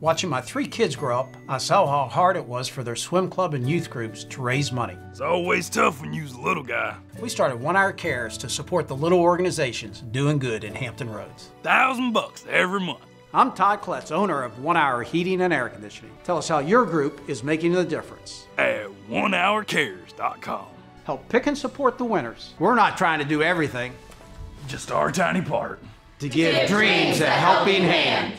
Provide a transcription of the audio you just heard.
Watching my 3 kids grow up, I saw how hard it was for their swim club and youth groups to raise money. It's always tough when you's a little guy. We started 1 Hour Cares to support the little organizations doing good in Hampton Roads. $1,000 every month. I'm Todd Kletz, owner of 1 Hour Heating and Air Conditioning. Tell us how your group is making a difference. At onehourcares.com. Help pick and support the winners. We're not trying to do everything. Just our tiny part. To give dreams a helping hand.